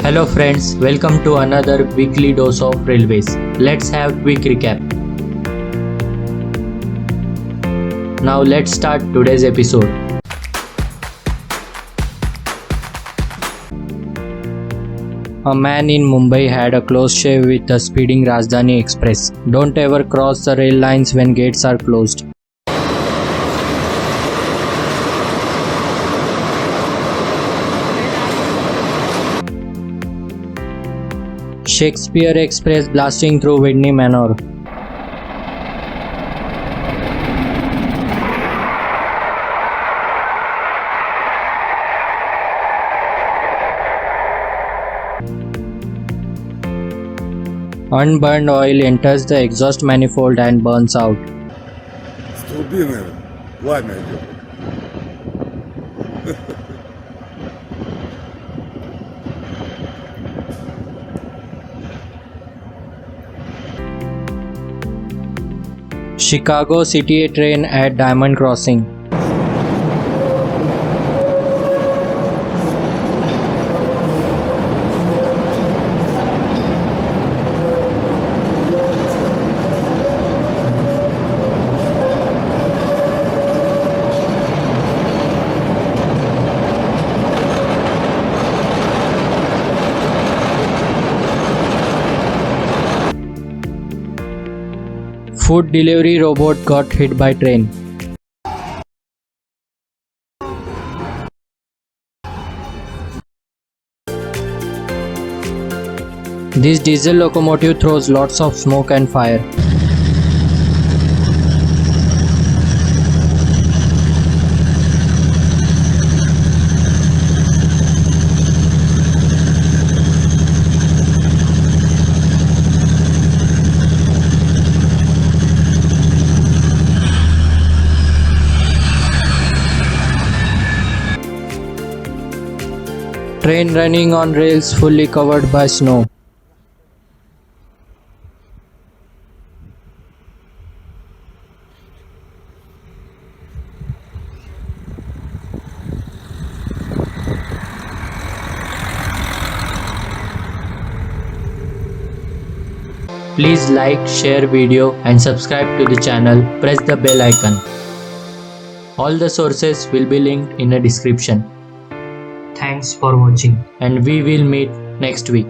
Hello friends, welcome to another weekly dose of railways. Let's have quick recap. Now let's start today's episode. A man in Mumbai had a close shave with the speeding Rajdhani Express. Don't ever cross the rail lines when gates are closed. Shakespeare Express blasting through Whitney Manor. Unburned oil enters the exhaust manifold and burns out. С турбины пламя идет. Chicago City train at Diamond Crossing. Food delivery robot got hit by train. This diesel locomotive throws lots of smoke and fire. Train running on rails fully covered by snow. Please like, share video and subscribe to the channel. Press the bell icon. All the sources will be linked in the description. Thanks for watching and we will meet next week.